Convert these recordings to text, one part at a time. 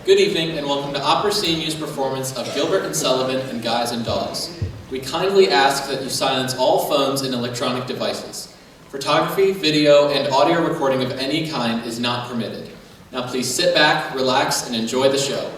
Good evening and welcome to OperaCNU's performance of Gilbert and Sullivan and Guys and Dolls. We kindly ask that you silence all phones and electronic devices. Photography, video, and audio recording of any kind is not permitted. Now please sit back, relax, and enjoy the show.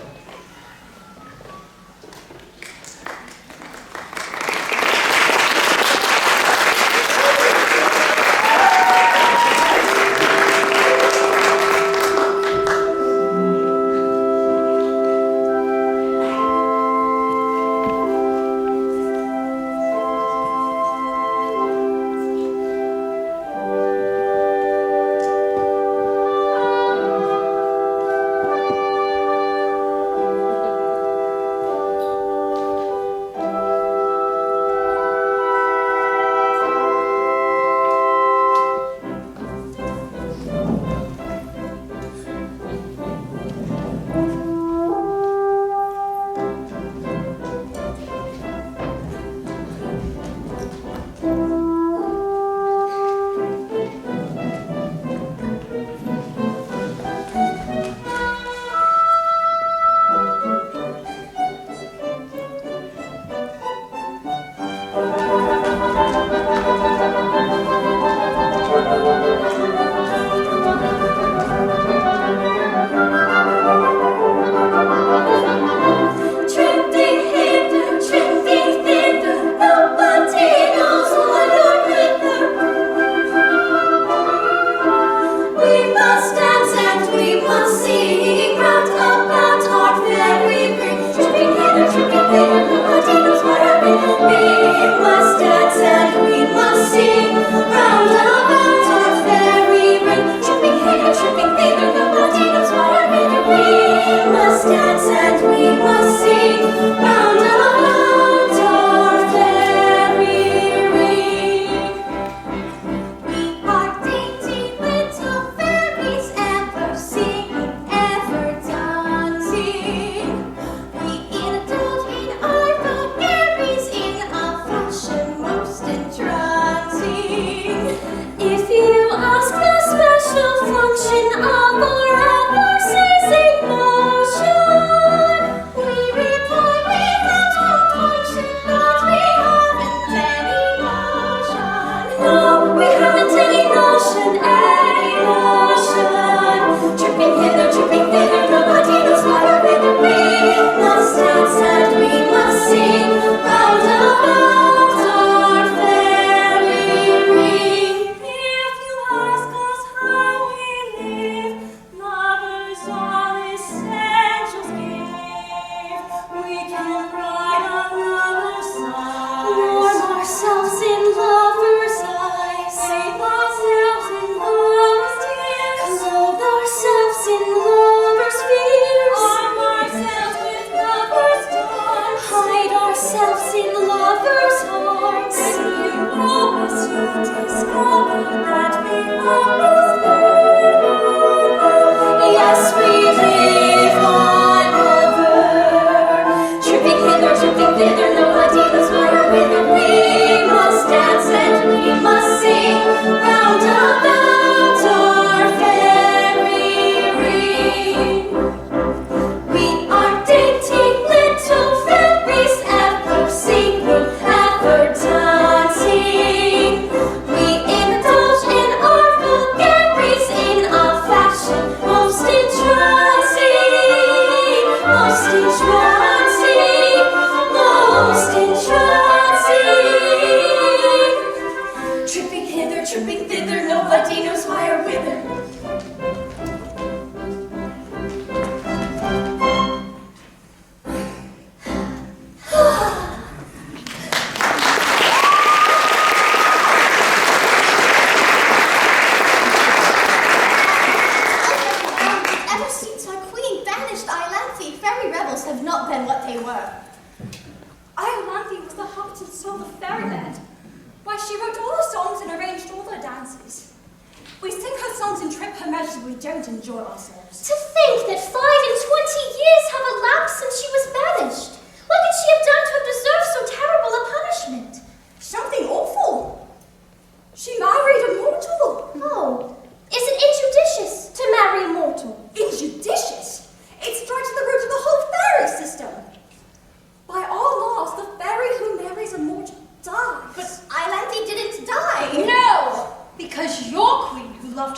Oh, is it injudicious to marry a mortal? Injudicious? It strikes the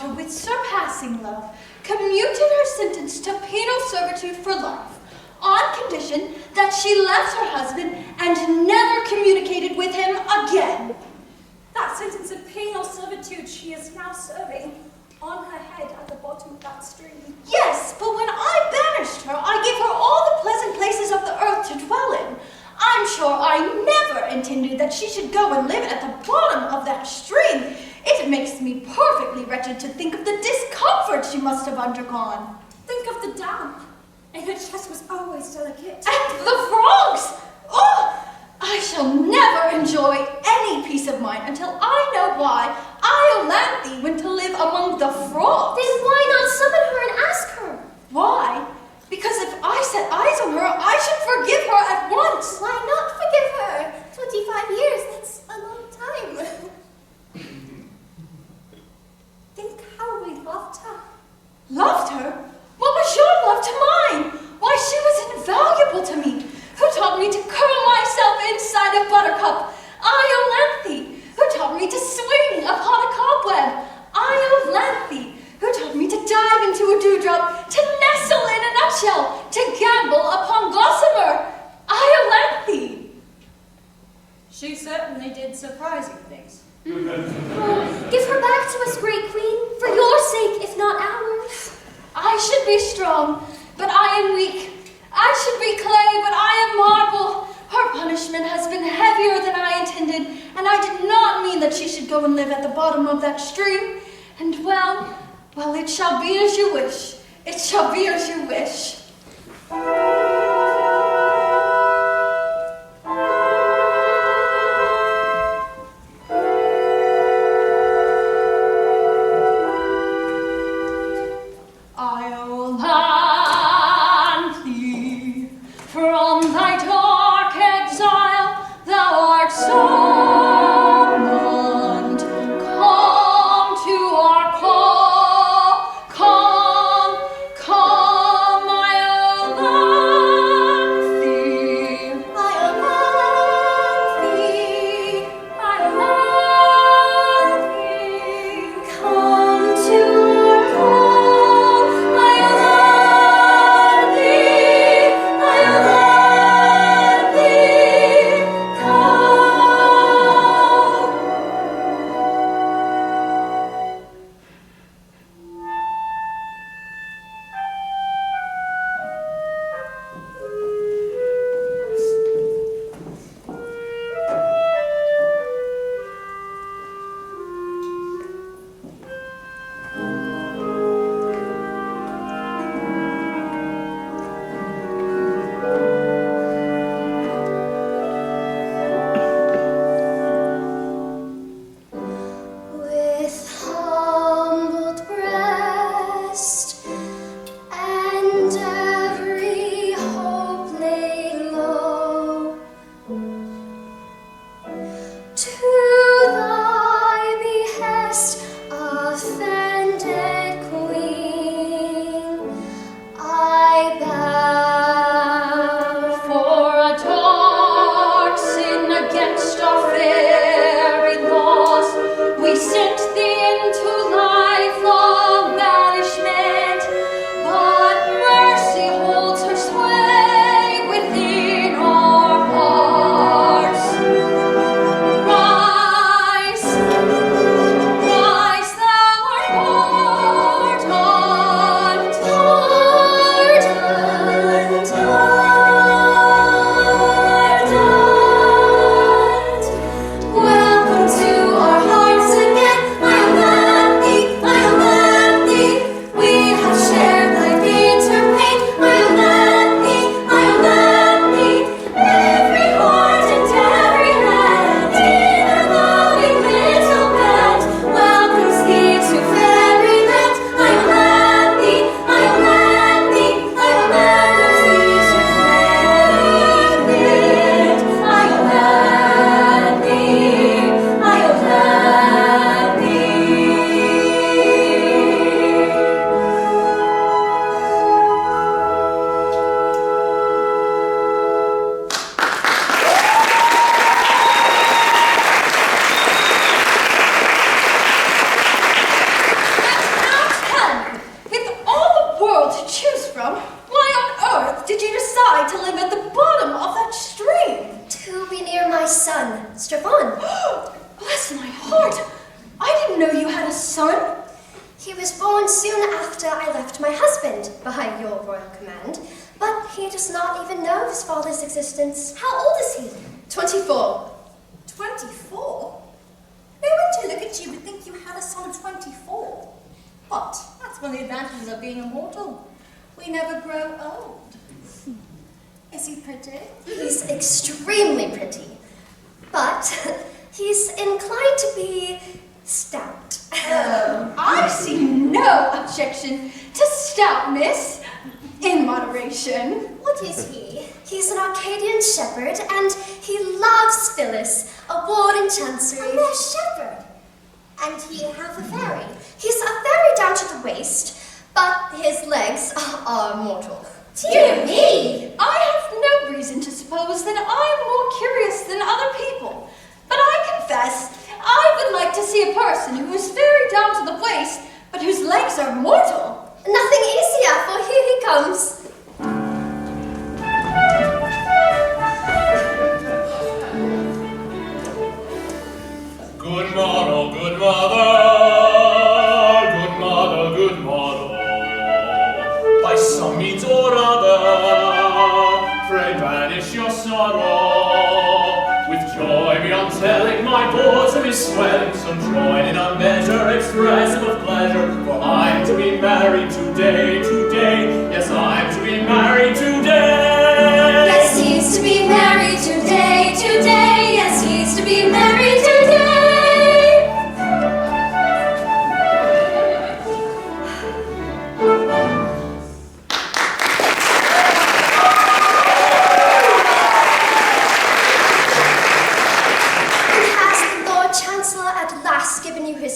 loved her with surpassing love, commuted her sentence to penal servitude for life, on condition that she left her husband and never communicated with him again. That sentence of penal servitude she is now serving on her head at the bottom of that stream. Yes, but when I banished her, I gave her all the pleasant places of the earth to dwell in. I'm sure I never intended that she should go and live at the bottom of that stream. It makes me perfectly wretched to think of the discomfort she must have undergone. Think of the damp, and her chest was always delicate. And the frogs! Oh! I shall never enjoy any peace of mind until I know why Iolanthe went to live among the frogs. Then why not summon her and ask her? Why? Because if I set eyes on her, I should forgive her at once. Why not forgive her? 25 years, that's a long time. Think how we loved her. Loved her? What was your love to mine? Why, she was invaluable to me. Who taught me to curl myself inside a buttercup? Iolanthe. Who taught me to swing upon a cobweb? Iolanthe. Who taught me to dive into a dewdrop, to nestle in a nutshell, to gamble upon gossamer? Iolanthe. She certainly did surprising things. Oh, give her back to us, great queen, for your sake, if not ours. I should be strong, but I am weak. I should be clay, but I am marble. Her punishment has been heavier than I intended, and I did not mean that she should go and live at the bottom of that stream. And well, it shall be as you wish. It shall be as you wish. From thy dark exile thou art summoned. Come to our call. Come, my Iolanthe. born soon after I left my husband, by your royal command, but he does not even know of his father's existence. How old is he? 24. 24? No one to look at you would think you had a son of 24. But that's one of the advantages of being immortal. We never grow old. Is he pretty? He's extremely pretty, but he's inclined to be stout. I see no objection to stoutness in moderation. What is he? He's an Arcadian shepherd, and he loves Phyllis, a ward in Chancery. A shepherd? And he half a fairy? He's a fairy down to the waist, but his legs are mortal. Dear me! I have no reason to suppose that I'm more curious than other people, but I confess I would like to see a person who is very down to the waist, but whose legs are mortal. Nothing easier, for here he comes. Good morrow, good mother, good mother, good mother. By some means or other, pray banish your sorrow. With joy beyond telling, my bosom is swelling, some joy in a measure expressive of pleasure. For I'm to be married today, today. Yes, I'm to be married today. Yes, he's to be married today, today. Yes, he's to be married today.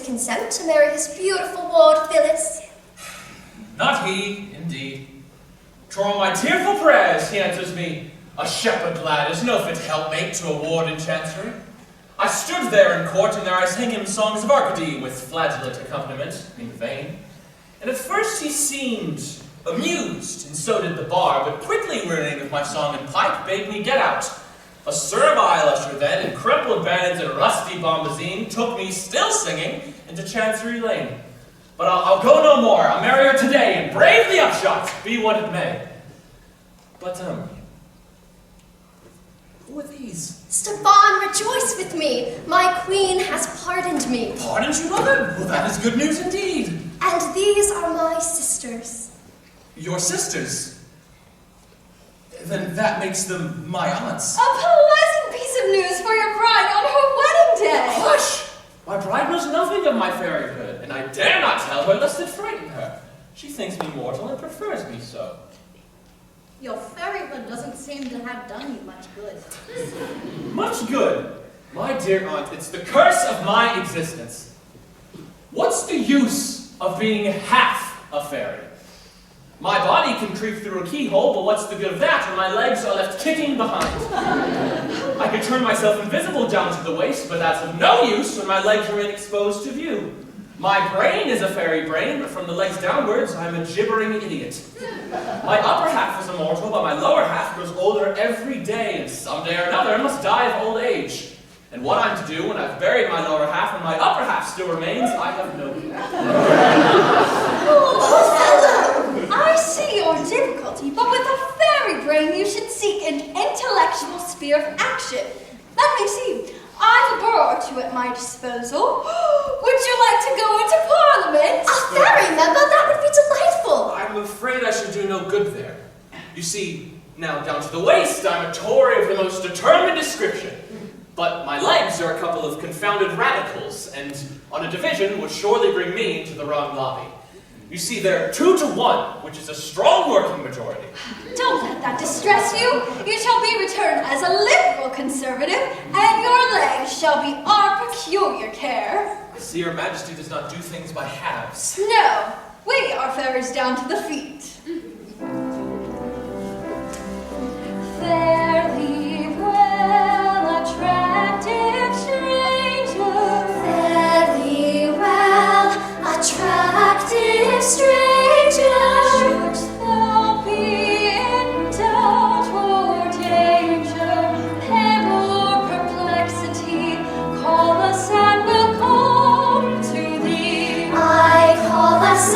Consent to marry his beautiful ward, Phyllis. Not he, indeed. For all my tearful prayers, he answers me, a shepherd lad is no fit helpmate to a ward in Chancery. I stood there in court, and there I sang him songs of Arcady with flageolet accompaniment, in vain. And at first he seemed amused, and so did the bar, but quickly wearying of my song and pipe, bade me get out. A servile usher then, in crumpled bands and rusty bombazine, took me, still singing, into Chancery Lane. But I'll go no more. I'll marry her today, and brave the upshot, be what it may. But, who are these? Stefan, rejoice with me. My queen has pardoned me. Pardoned you, mother? Well, that is good news indeed. And these are my sisters. Your sisters? Then that makes them my aunts. A pleasant piece of news for your bride on her wedding day. Hush! My bride knows nothing of my fairyhood, and I dare not tell her lest it frighten her. She thinks me mortal and prefers me so. Your fairyhood doesn't seem to have done you much good. Much good? My dear aunt, it's the curse of my existence. What's the use of being half a fairy? My body can creep through a keyhole, but what's the good of that when my legs are left kicking behind? I can turn myself invisible down to the waist, but that's of no use when my legs remain exposed to view. My brain is a fairy brain, but from the legs downwards, I'm a gibbering idiot. My upper half is immortal, but my lower half grows older every day, and someday or another I must die of old age. And what I'm to do when I've buried my lower half and my upper half still remains, I have no clue. I see your difficulty, but with a fairy brain you should seek an intellectual sphere of action. Let me see. I've a borough or two at my disposal. Would you like to go into Parliament? A fairy member? That would be delightful. I'm afraid I should do no good there. You see, now down to the waist, I'm a Tory of the most determined description. But my legs are a couple of confounded radicals, and on a division would surely bring me into the wrong lobby. You see, they're 2 to 1, which is a strong working majority. Don't let that distress you. You shall be returned as a liberal conservative, and your legs shall be our peculiar care. I see your majesty does not do things by halves. No, we are fairies down to the feet. Fairly well, attractive stranger. Fairly well, attractive stranger. Shouldst thou be in doubt or danger, peril or perplexity, call us and we'll come to thee. I call us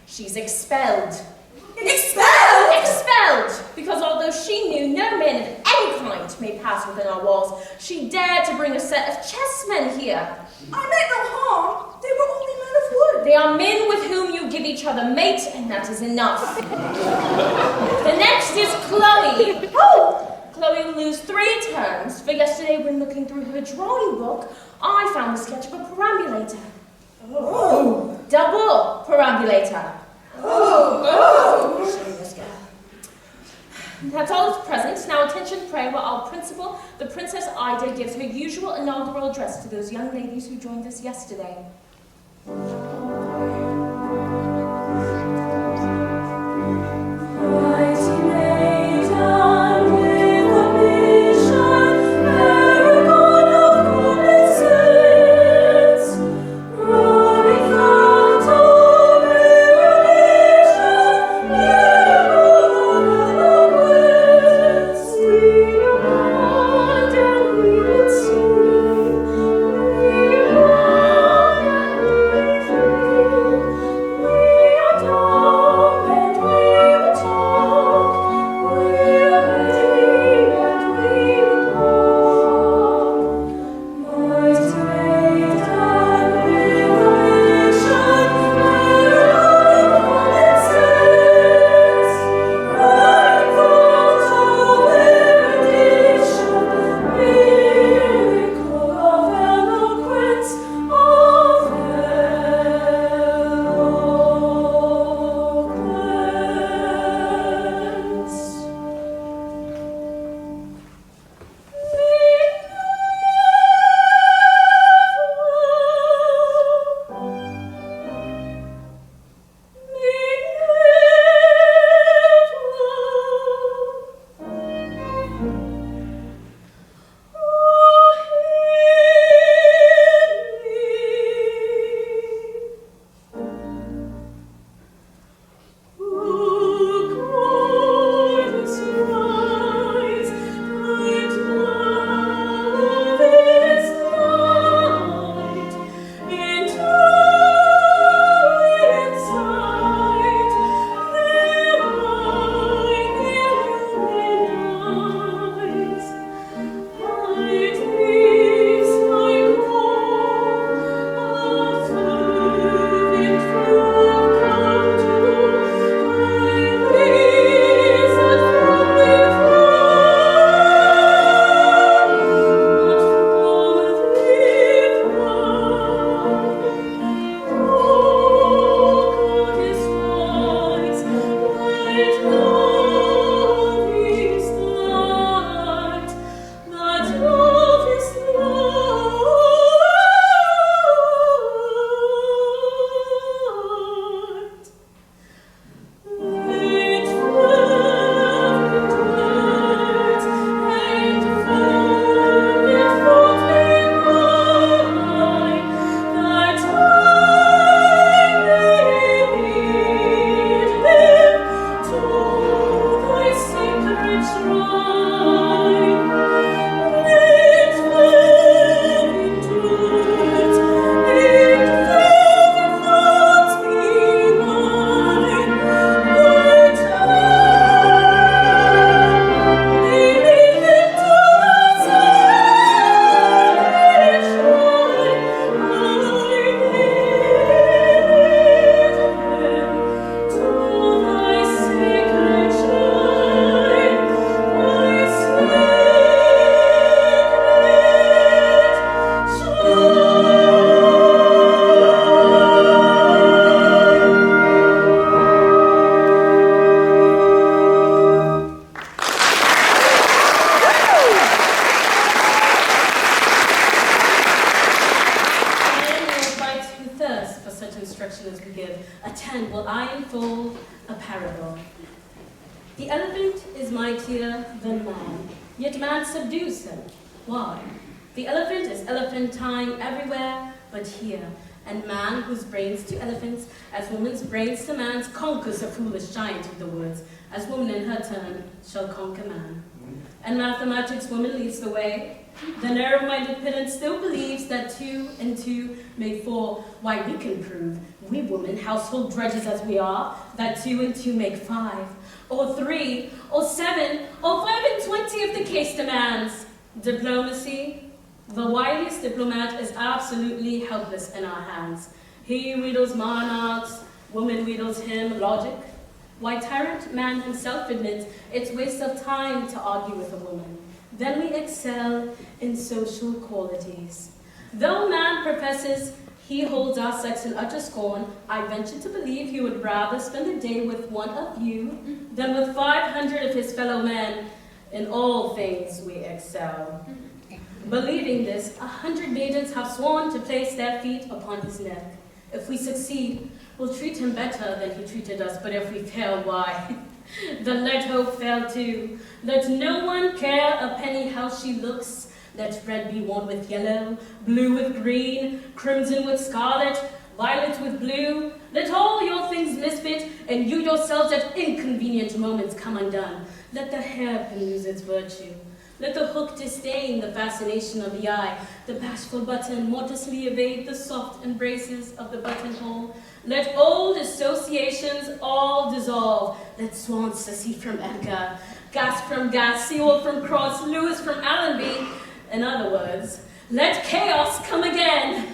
She's expelled. Expelled? Expelled! Because although she knew no man of any kind may pass within our walls, she dared to bring a set of chessmen here. I meant no harm. They were only men of wood. They are men with whom you give each other mate, and that is enough. The next is Chloe. Oh! Chloe will lose 3 turns, for yesterday when looking through her drawing book, I found the sketch of a perambulator. Oh! Double perambulator. Oh! Show me this girl. That's all that's present. Now attention pray while our principal, the Princess Ida, gives her usual inaugural address to those young ladies who joined us yesterday. give, attend while I unfold a parable. The elephant is mightier than man, yet man subdues him. Why? The elephant is elephantine everywhere but here, and man, whose brains to elephants, as woman's brains to man's, conquers a foolish giant of the woods, as woman in her turn shall conquer man. And mathematics woman leads the way. The narrow-minded pedant still believes that 2 and 2 make 4. Why, we can prove, we women, household drudges as we are, that 2 and 2 make 5, or 3, or 7, or 5 and 20 if the case demands. Diplomacy, the wiliest diplomat is absolutely helpless in our hands. He wheedles monarchs, woman wheedles him, logic. Why, tyrant man himself admits it's waste of time to argue with a woman. Then we excel in social qualities. Though man professes he holds our sex in utter scorn, I venture to believe he would rather spend a day with one of you than with 500 of his fellow men. In all things we excel. Believing this, 100 maidens have sworn to place their feet upon his neck. If we succeed, we'll treat him better than he treated us, but if we fail, why? Then let hope fail too. Let no one care a penny how she looks. Let red be worn with yellow, blue with green, crimson with scarlet, violet with blue. Let all your things misfit, and you yourselves at inconvenient moments come undone. Let the hairpin lose its virtue. Let the hook disdain the fascination of the eye, the bashful button modestly evade the soft embraces of the buttonhole. Let old associations all dissolve. Let Swan secede from Edgar, Gas from Gas, Sewell from Cross, Lewis from Allenby. In other words, let chaos come again.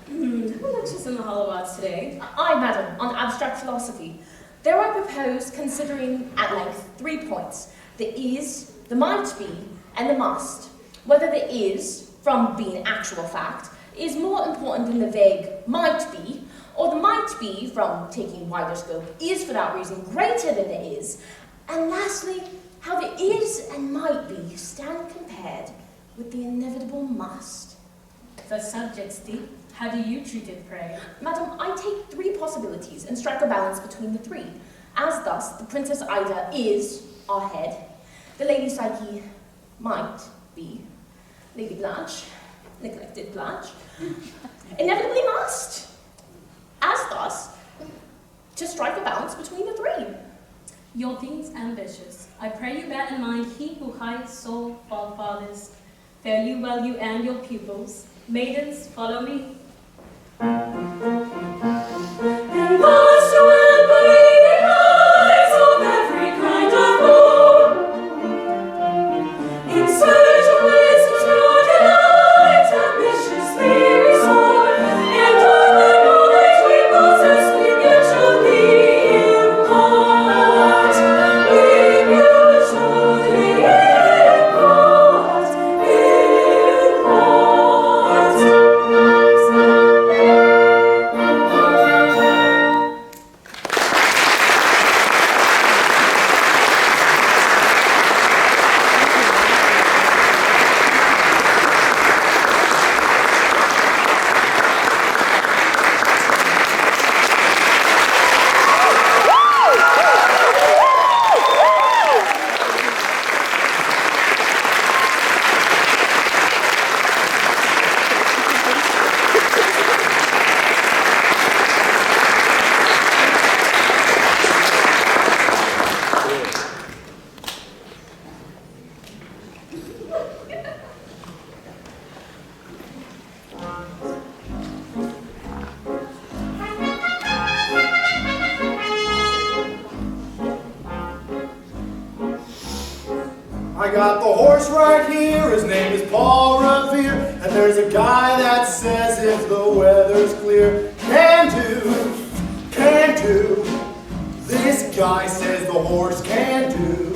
Who lectures in the Hall of Arts today? I, madam, on abstract philosophy. There I propose considering at length 3 points: the is, the might be, and the must. Whether the is, from being actual fact, is more important than the vague might be, or the might be, from taking wider scope, is for that reason greater than the is. And lastly, how the is and might be stand compared with the inevitable must. The subject's deep. How do you treat it, pray? Madam, I take 3 possibilities and strike a balance between the 3. As thus, the Princess Ida is our head, the Lady Psyche might be, Lady Blanche, neglected Blanche, inevitably must. As thus, to strike a balance between the 3. Your deeds ambitious. I pray you bear in mind he who hides soul fathers. Fare you well, you and your pupils. Maidens, follow me. I got the horse right here, his name is Paul Revere, and there's a guy that says if the weather's clear, can do. This guy says the horse can do.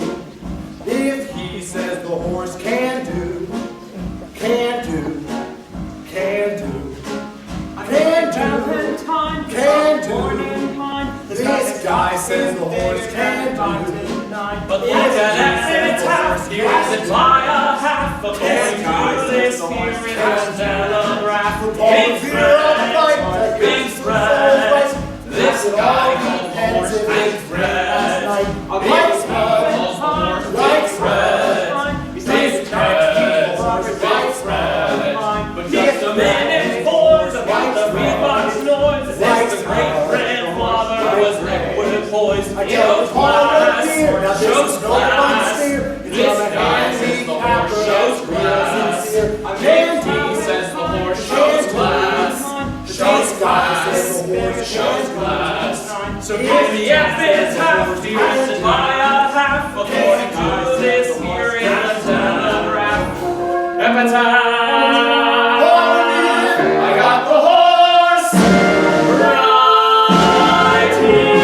If he says the horse can do. This guy says the horse can do. But look at that half, here's a wire half, according to this here in the telegraph. Big thread, boys. I tell the Paula dear, now this Shows is no class. fun steer. It's This on a guy says the handicap, horse shows real class. sincere. Candy says the horse shows class. Shows class. Shows class. So give me at this half, dearest, and buy a half, according to this here in the telegraph. Epitaph. I got the horse right here.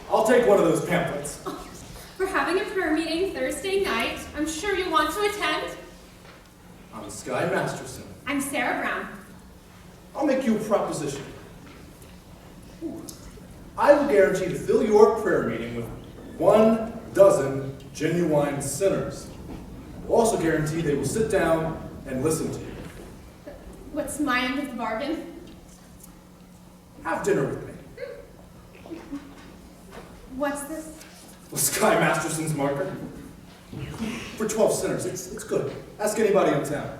I'll take one of those pamphlets. We're having a prayer meeting Thursday night. I'm sure you'll want to attend. I'm Sky Masterson. I'm Sarah Brown. I'll make you a proposition. I will guarantee to fill your prayer meeting with 12 genuine sinners. I will also guarantee they will sit down and listen to you. What's my end of the bargain? Have dinner with me. What's this? Well, Sky Masterson's marker. For 12 sinners, it's good. Ask anybody in town.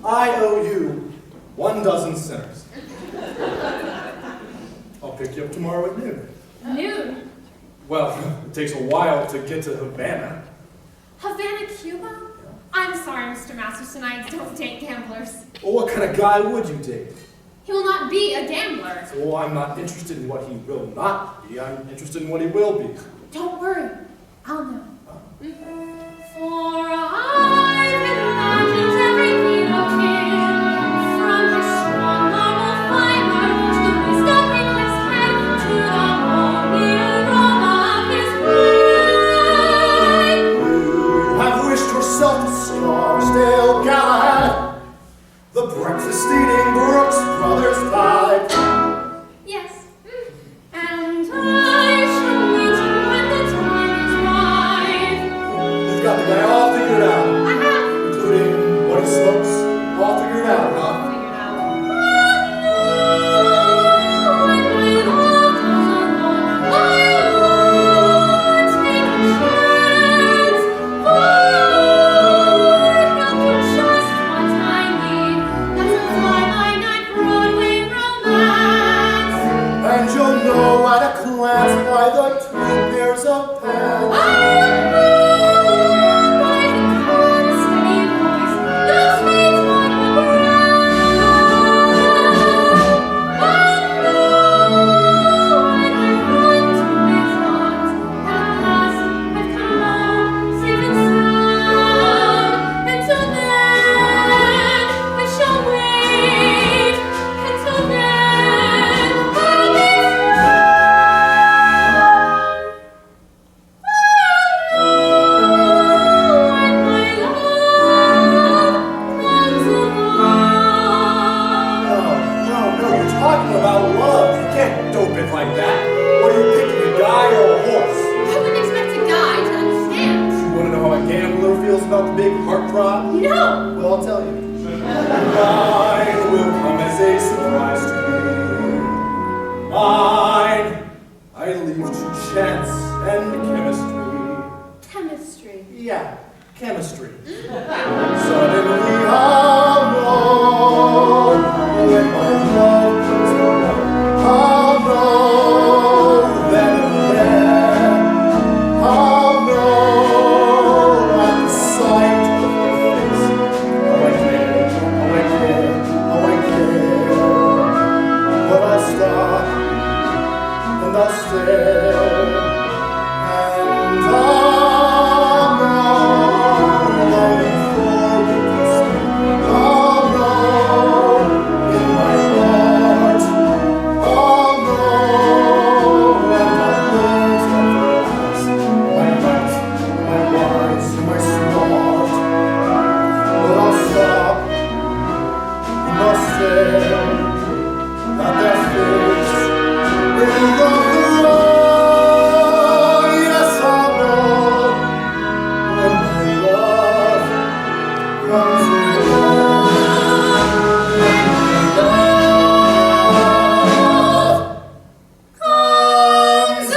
I owe you 12 sinners. I'll pick you up tomorrow at noon. Noon. Well, it takes a while to get to Havana. Havana, Cuba? I'm sorry, Mr. Masterson, I don't date gamblers. Well, what kind of guy would you date? He will not be a gambler. Well, I'm not interested in what he will not be. I'm interested in what he will be. Don't worry, I'll know. For I've imagined every beat of him, from his strong marble fiber to the wisdom in his head, to the holy aroma of his bride. You have wished yourself a Scarsdale guy, the breakfast-eating Brooks Brothers type. Yes, and I shall meet him when the time is right. You've got the guy all figured out, I have including what he smokes, all figured out, huh? figured out. And you'll know at a glance by the 2 pairs of pants. Well, I'll tell you. Mine will come as a surprise to me. Mine, I leave to chance and chemistry. Chemistry. Yeah, chemistry. Suddenly I'll know when my love comes around. I'll know then and there. I'll know at the sight of her face. How I care, how I care, how I care. But I'll stop and I'll stare and I'll know long before we can speak. I'll know in my heart. I'll know and I'll learn to never ask. My right, my wise, my smart. But I'll stop and I'll stare at their face in the glow. Yes, I'll know when my love comes around. When my love comes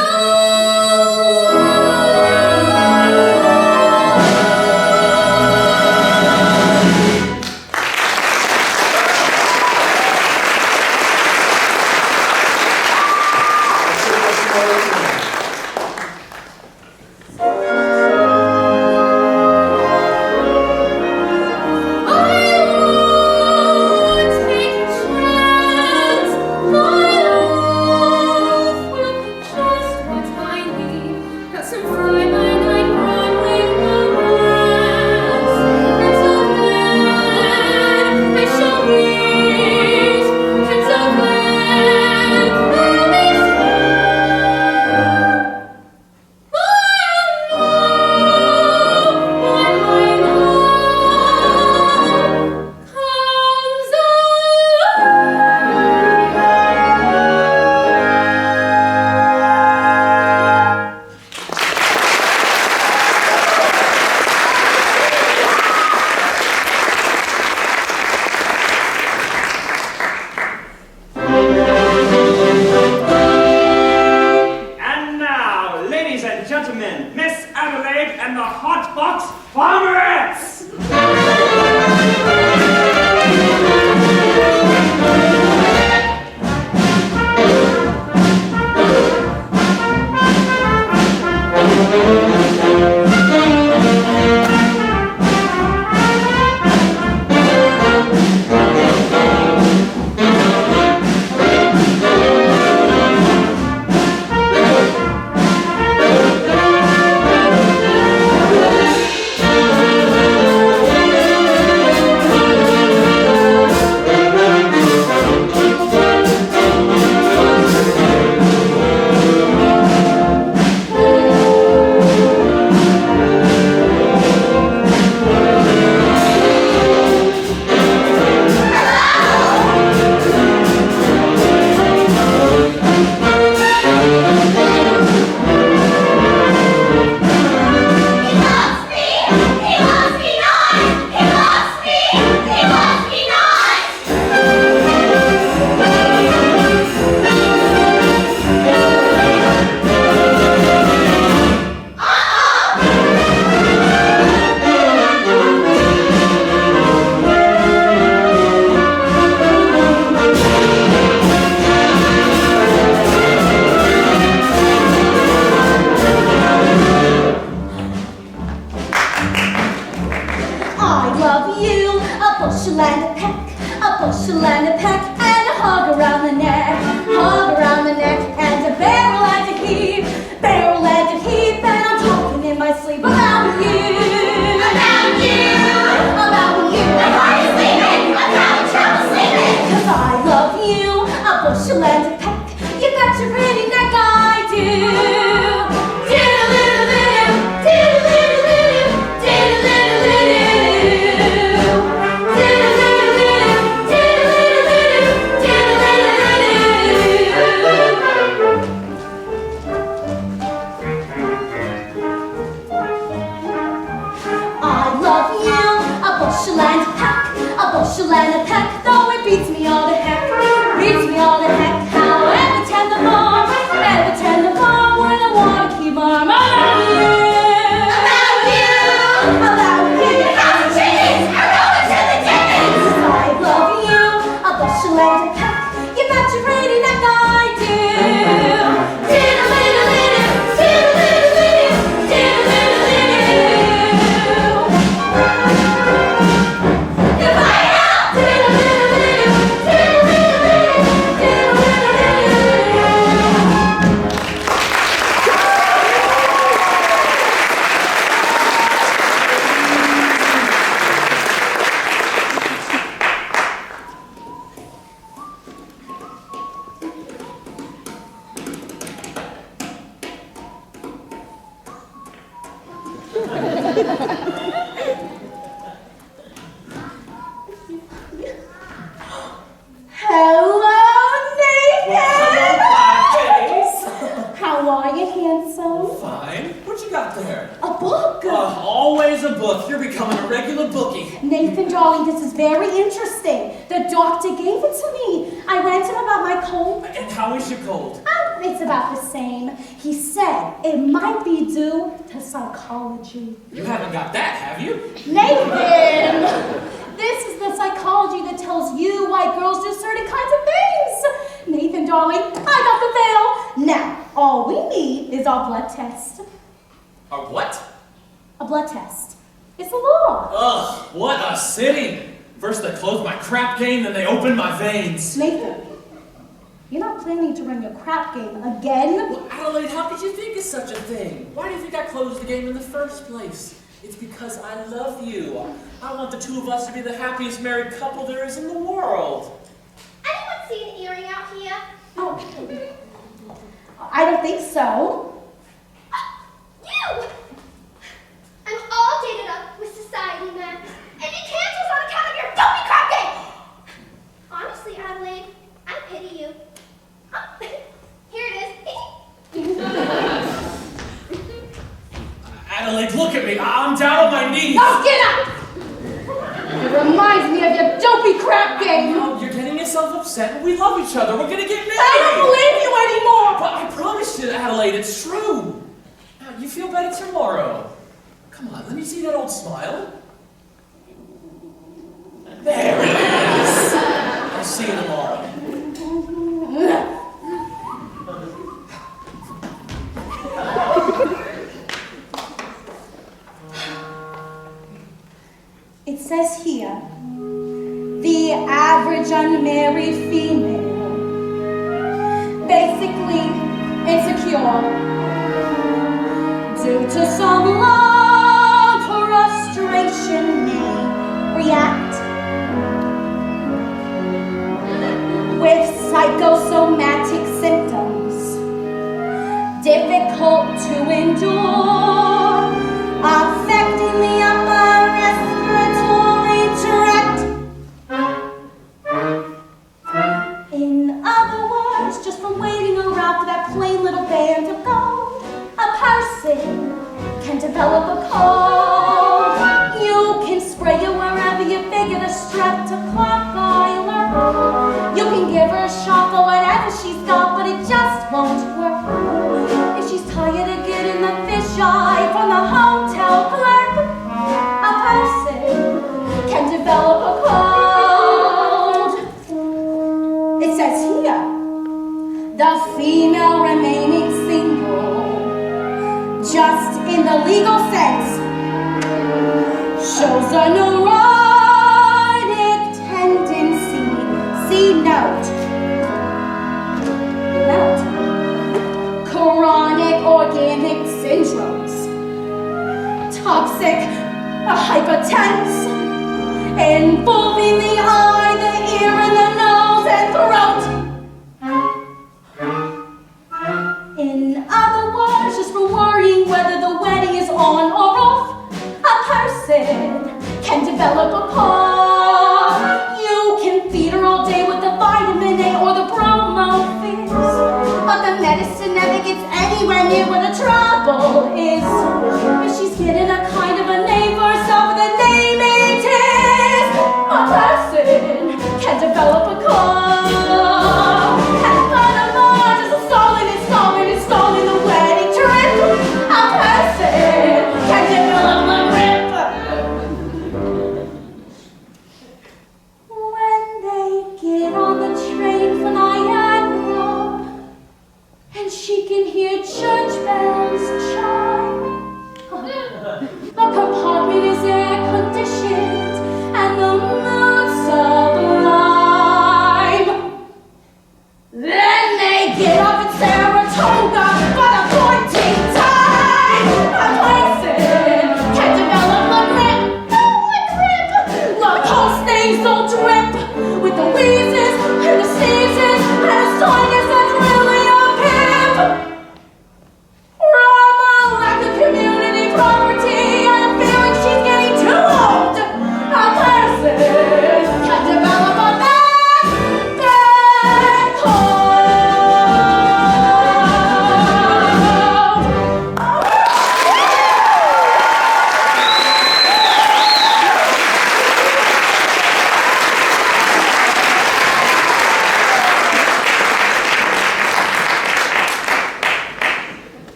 And now, ladies and gentlemen, Miss Adelaide and the Hot Box Farmerettes! Thank bushel and a peck, though it beats me all to heck. Beats me all to heck. How ever tend the farm when I want to keep my mind on you. About you. About cheese. I'm going to the Jays. I love you. A bushel and a peck. You bet your pretty neck I do. Diddle-diddle-diddle, diddle-diddle-diddle, diddle-diddle-diddle. If I help, diddle-diddle-diddle, diddle-diddle-diddle, Hello, Nathan! How are you, handsome? Fine. What you got there? A book! Always a book. You're becoming a regular bookie. Nathan, darling, this is very interesting. The doctor gave it to me. I went to him about my cold. And how is your cold? It's about the same. He said it might be due to psychology. You haven't got that, have you? Nathan! This is the psychology that tells you why girls do certain kinds of things. Nathan, darling, I got the veil. Now, all we need is our blood test. Or what? A blood test. It's the law. Ugh, what a city. First they closed my crap game, then they opened my veins. Nathan, you're not planning to run your crap game again? Well, Adelaide, how could you think of such a thing? Why do you think I closed the game in the first place? It's because I love you. I want the two of us to be the happiest married couple there is in the world. Anyone see an earring out here? Oh, I don't think so. You! I'm all dated up with society men, and you cancels on account of your dopey crap game! Honestly, Adelaide, I pity you. Here it is. Adelaide, look at me. I'm down on my knees. Now get up! It reminds me of your dopey crap game. No, you're getting yourself upset. We love each other. We're gonna get married. I don't believe you anymore. But I promised you, Adelaide, it's true. Now, you feel better tomorrow. Come on, let me see that old smile. There it is. I'll see you tomorrow. It says here, the average unmarried female, basically insecure, due to some long frustration may react with psychosomatic symptoms, difficult to endure, affecting the upper respiratory tract. In other words, just from waiting around for that plain little band of gold, a person can develop a cold. You can spray it wherever you figure the streptococci lurk. You can give her a shot for whatever she's got, but it just won't work. If she's tired of getting the fisheye from the hotel clerk, a person can develop a cold. It says here, the female remaining single, just in the legal sense, shows a neurotic tendency. See note. Chronic organic syndromes, toxic, hypertense, involving the eye, the ear, and the nose and throat. In other words, just for worrying whether the wedding is on or off, a person can develop a cough. You can feed her all day with the vitamin A or the bromo fizz, but the medicine never gets anywhere near where the trouble is. If she's getting a kind of a name for herself, the name it is a person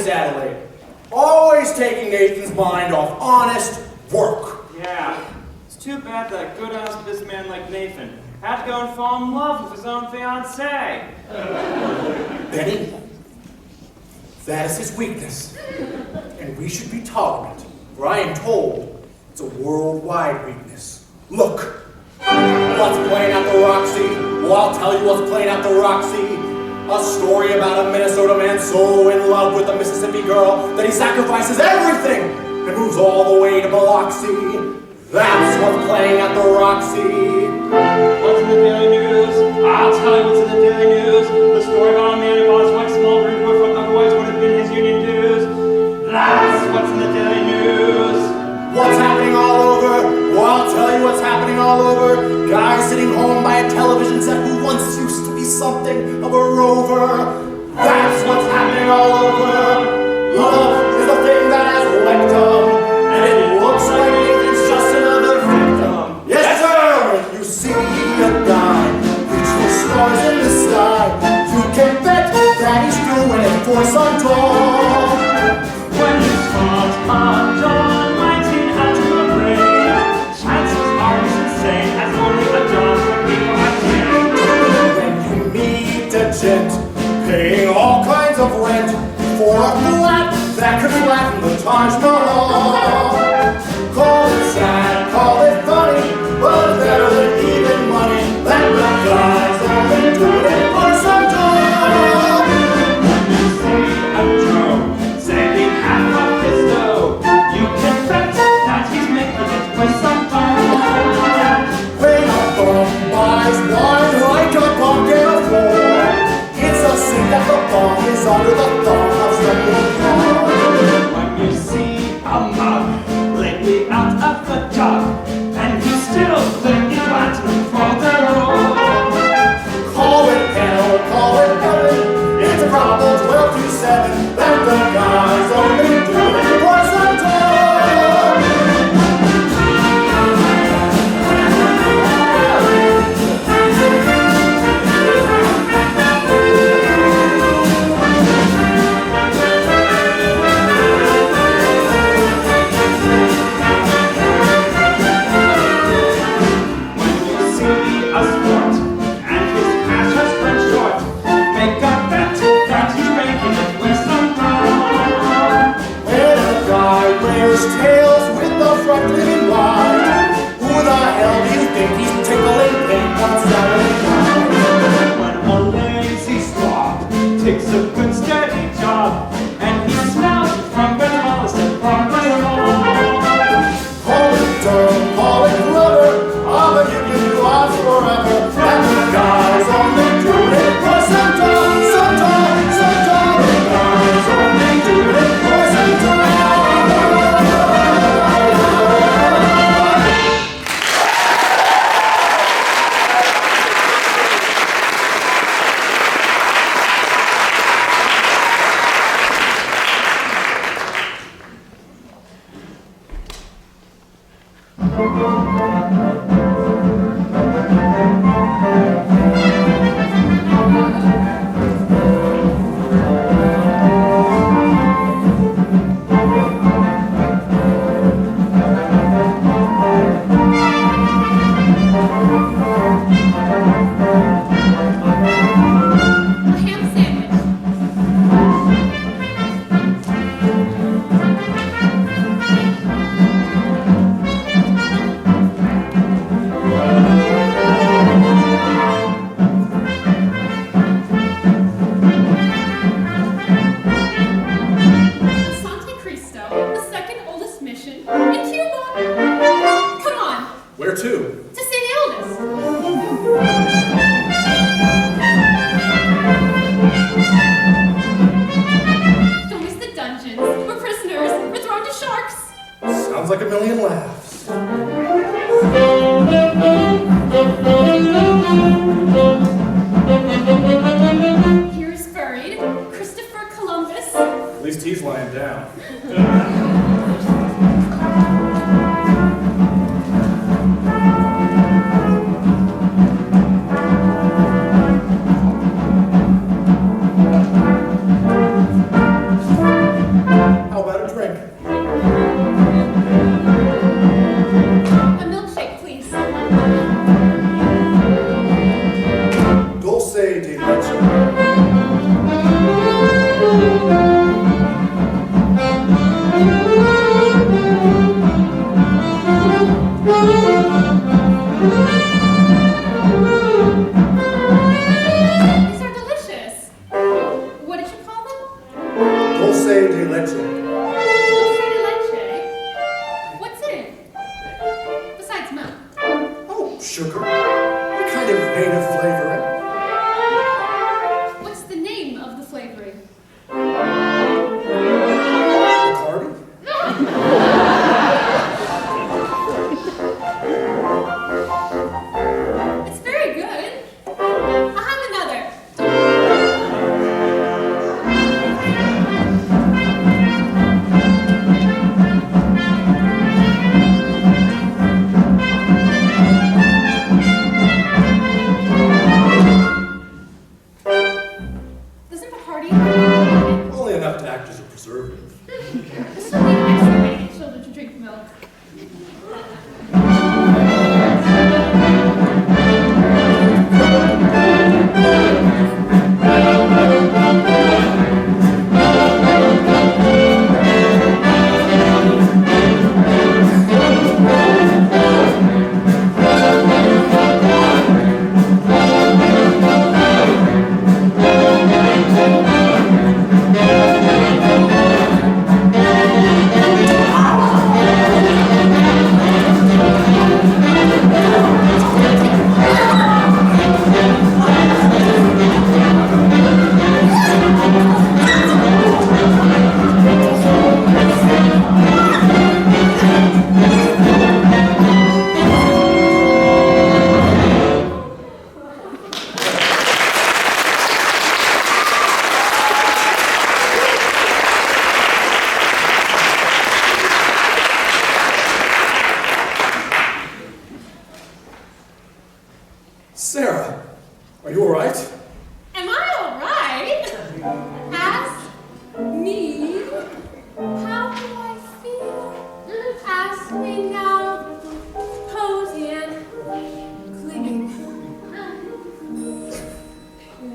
Miss Adelaide. Always taking Nathan's mind off honest work. Yeah. It's too bad that good honest businessman like Nathan had to go and fall in love with his own fiancée. Betty, that is his weakness. And we should be tolerant, for I am told it's a worldwide weakness. Look, what's playing at the Roxy? Well, I'll tell you what's playing at the Roxy. A story about a Minnesota man so in love with a Mississippi girl that he sacrifices everything and moves all the way to Biloxi. That's what's playing at the Roxy. What's in the Daily News? I'll tell you what's in the Daily News. The story about a man who bought his wife's small room from otherwise would have been his union dues. That's what's in the Daily News. What's happening all over? Well, I'll tell you what's happening all over. Guy sitting home by a television set who once used to be something of a rover. That's what's happening all over. Love is the thing that has wrecked him, and it looks like Nathan's just another victim. Yes, sir! When you see a guy reach for stars in the sky, you can bet that he's doing it for some tall. When you spot a dawn lighting out of the rain, chances are as insane as only a dawn would be for my king. When you meet a gent paying all kinds of rent for a flat that could flatten the Taj Mahal. Call it sad, call it funny, but better than even money. That the guy's only doing it for some time. When you see a Joe saving half of his dough, you can bet that he's making it for some fun. When a bum buys wine like a bum can afford, it's a sin that the bum is under the thumb of someone. When you see a mug lately out of the jug, and he's still thinking about for the road. Call it hell, call it heaven. It's a probable 12 to 7 that the guy's only doing it for some time. When you see a sport and his cash has run short, make a bet that he's making it with some fun. When a guy wears tails with the front leaning wide, who the hell do you think he's tickling pink on Saturday night? When a lazy slob takes a good steady job, and he smells from good Holliston from the Call it dumb, call it clever, I'll be giving you odds forever. And the guy's only doing it for some time, some time, some time. The guy's only doing it for some time. A ham sandwich. Sante Cristo, the second oldest mission in Cuba. Come on, Where to? to St. Aldous. Don't miss the dungeons where prisoners were thrown to sharks. Sounds like a million laughs. Here is buried Christopher Columbus. At least he's lying down. kind of native flavoring. What's the name of the flavoring? Bacardi? It's very good. I'll have another. Doesn't Bacardi have Only enough to act as a preservative. This will be an extra way to get children to drink milk. Sarah, are you all right? Am I all right? Ask me how do I feel? Ask me now, cozy and clinging.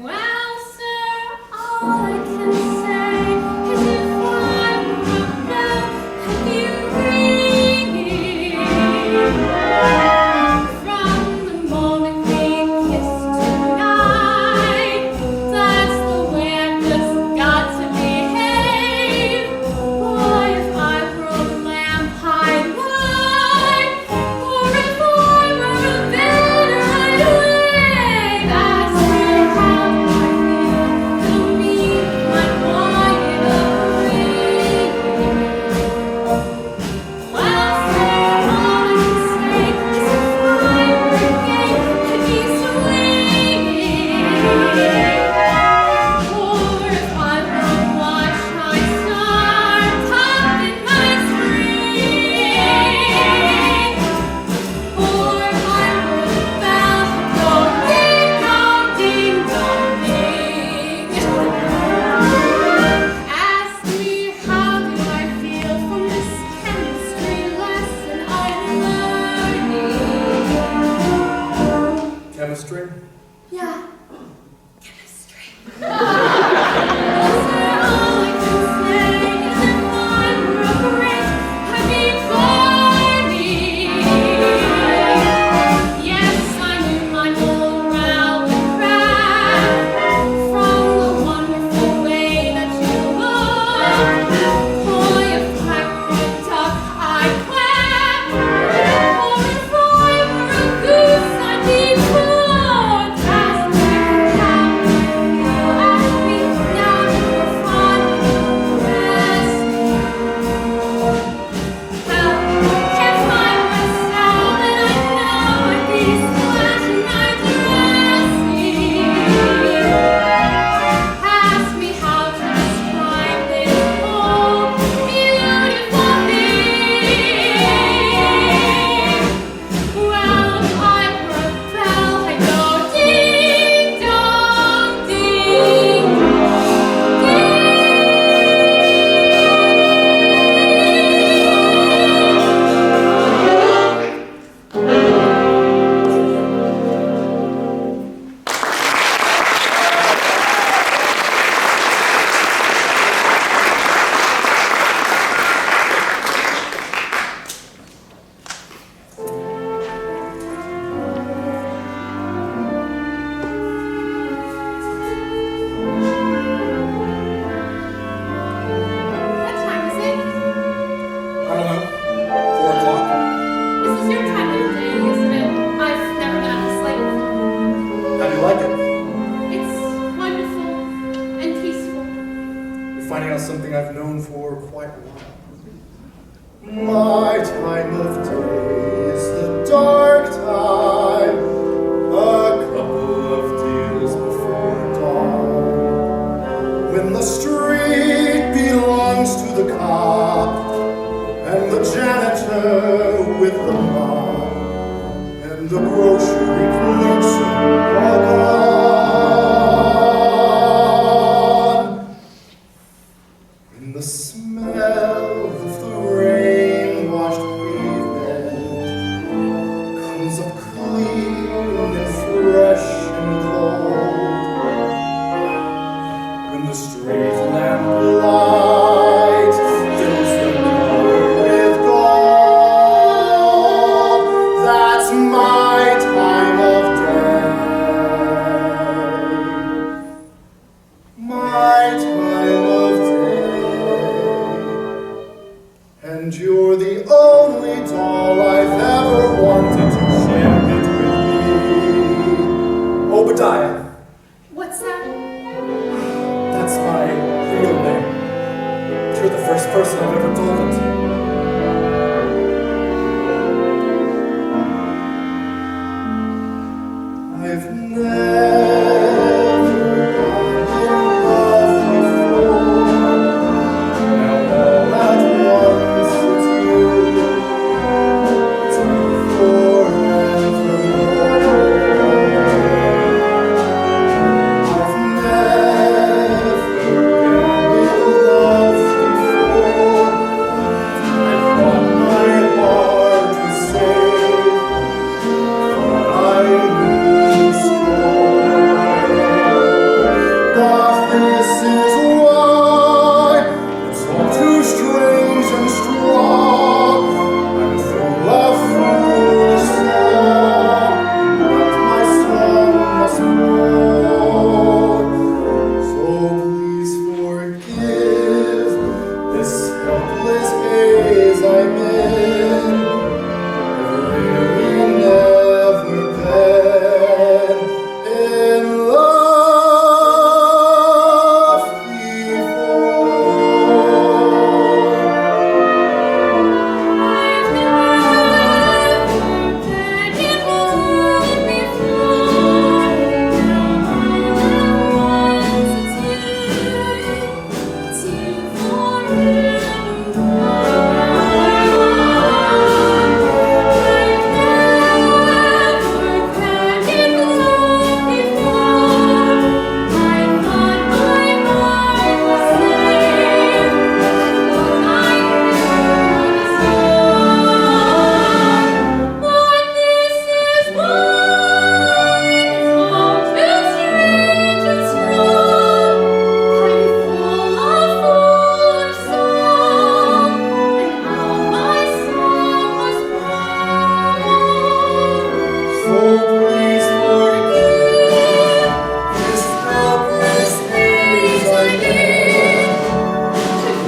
Well, sir, all I can say is if I were a bell, I'd be ringing. From the moment we kissed tonight, that's the way I've just got to behave. Boy, if I were a lamp, I'd light, or if I were a banner, I'd wave. Ask me how I feel, tell me my mind of ringing. Well, sir, all I can say is if I were a game, I'd be swinging. Or if I were a watch, I'd start popping my string. Or if I were a bell, I'd go ding dong, ding dong, ding. Ask me how do I feel from this chemistry lesson I'm learning. Chemistry? Yeah, chemistry. Well, sir, all I can say is if I were a grape, I'd be burning. Yes, I'm in my old round and round from the wonderful way that you look. Boy, if I were a duck, I'd quack. Or if I were a goose, I'd be put. Ask me how I feel. something I've known for quite a while. My time of day is the dark time, a couple of days before dawn, when the street belongs to the cop and the janitor with the mop, and the grocery clerks are gone. When the smell of the rain-washed pavement comes up clean and fresh and cold, when the street lamp light fills the color with gold, that's my time of day. My time of day. And you're the only doll I've ever wanted to share it with me. Obadiah. What's that? That's my real name. You're the first person I've ever told it to. I've never been in love before. Now all at once it's you. It's forevermore. I've never been in love before. I've got my heart to save, for I knew score. But this is why it's all too strange and strong. I'm full of foolish song, but my song must roll. So please forgive this helpless haze I'm in. I've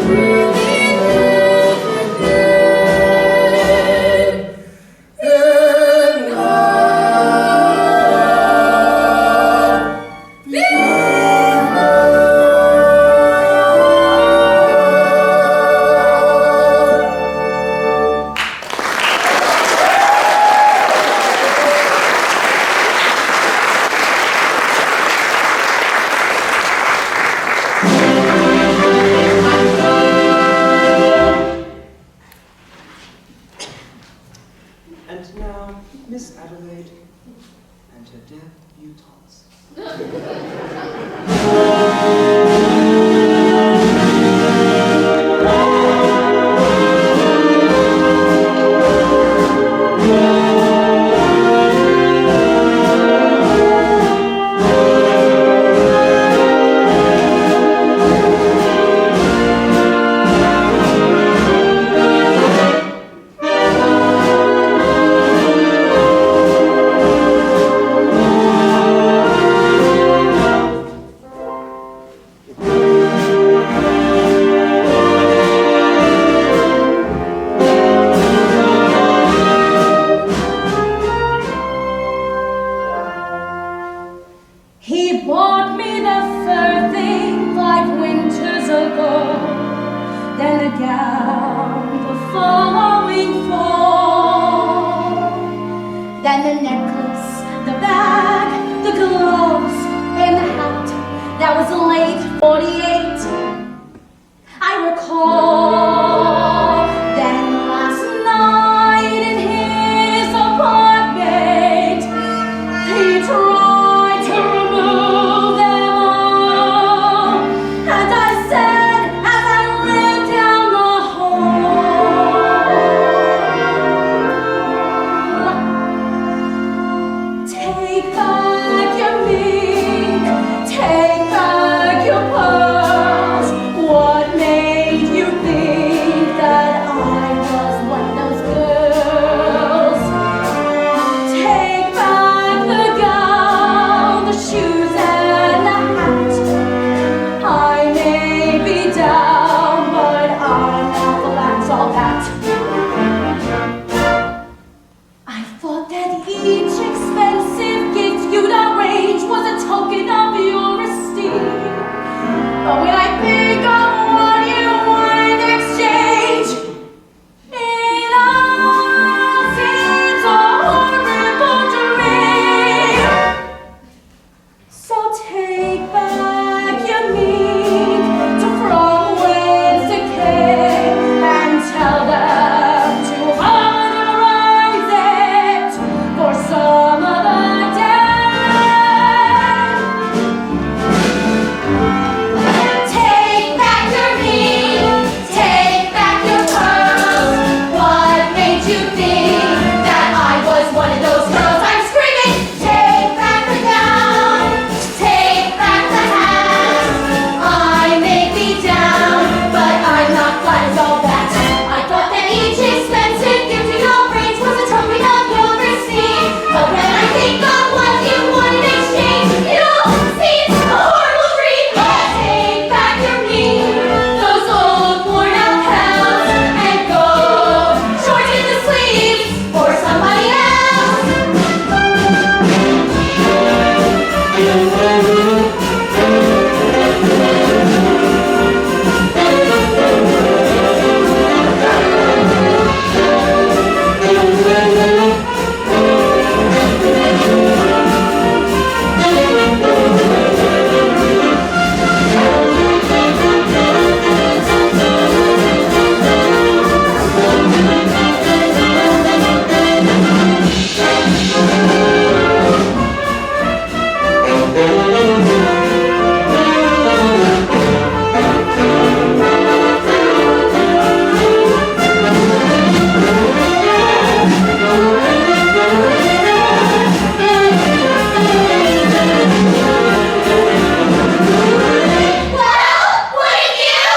really never been in love And now, Miss Adelaide and her debutantes. He bought me the fur thing 5 winters ago. then the gown the following fall, Then the necklace, the bag, the gloves, and the hat. That was late 48. I recall. Then last night in his apartment, he tried to remove them all. And I said as I ran down the hall, take back your mink, take back your pearls. What made you think that I was one of those girls? Take back the gown, the shoes, and the hat. I may be down, but I'm not the last all that. I thought that each expensive gift you'd arrange was a token of your esteem. But when I think of what you want in exchange, it all seems a horrible dream. So take back your mink from whence it came and tell them to valorize it for some other day. Take back your mink, take back your pearls. What made you think that I was one of those girls? I'm screaming, take back the gown, take back the hat. I may be down, but I'm not flat as all that. I thought that each expensive gift you arranged was a token of your esteem. But when I think of what you want in exchange, it all seems a horrible dream. Take back your mink, those old worn out pals, and go shorten the sleeves for somebody else. Well, wouldn't you?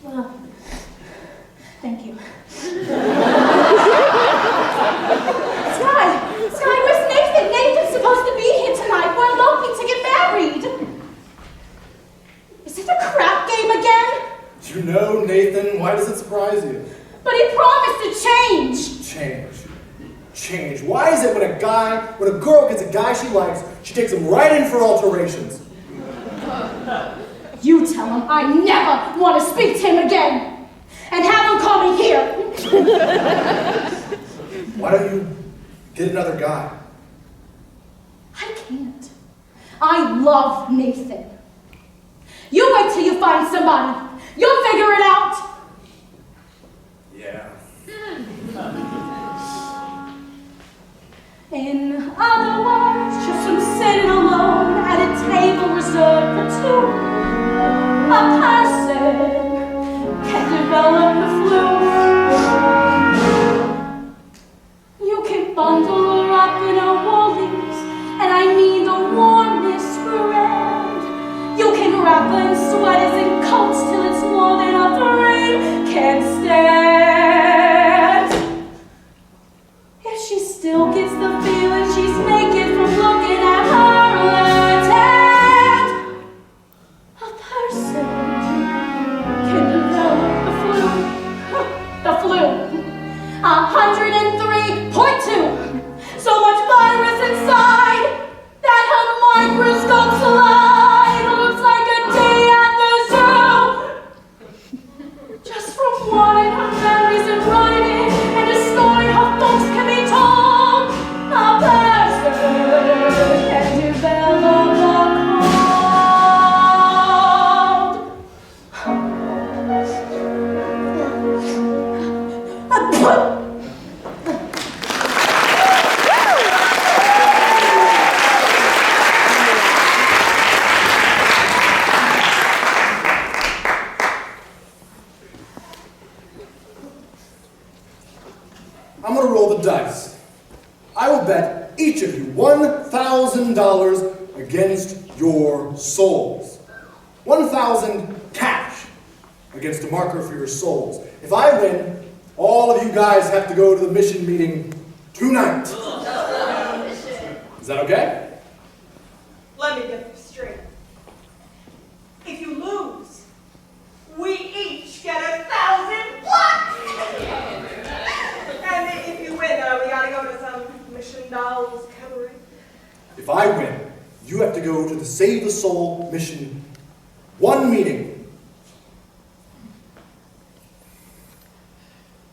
Well, thank you. Sky, where's Nathan? Nathan's supposed to be here tonight. We're eloping to get married. Is it a crap game again? You know, Nathan, why does it surprise you? But he promised to change. Change. Why is it when a girl gets a guy she likes, she takes him right in for alterations? You tell him I never want to speak to him again. And have him call me here. Why don't you get another guy? I can't. I love Nathan. You wait till you find somebody. You'll figure it out. Yeah. In other words, just I'm sitting alone at a table reserved for two. A person can develop the flu. You can the dice. I will bet each of you $1,000 against your souls. 1,000 cash against a marker for your souls. If I win, all of you guys have to go to the mission meeting tonight. Is that okay? Let me get this straight. If you lose, we each get 1,000 bucks! And if you win, we gotta go to some Mission Dolls cabaret. If I win, you have to go to the Save the Soul mission. One meeting.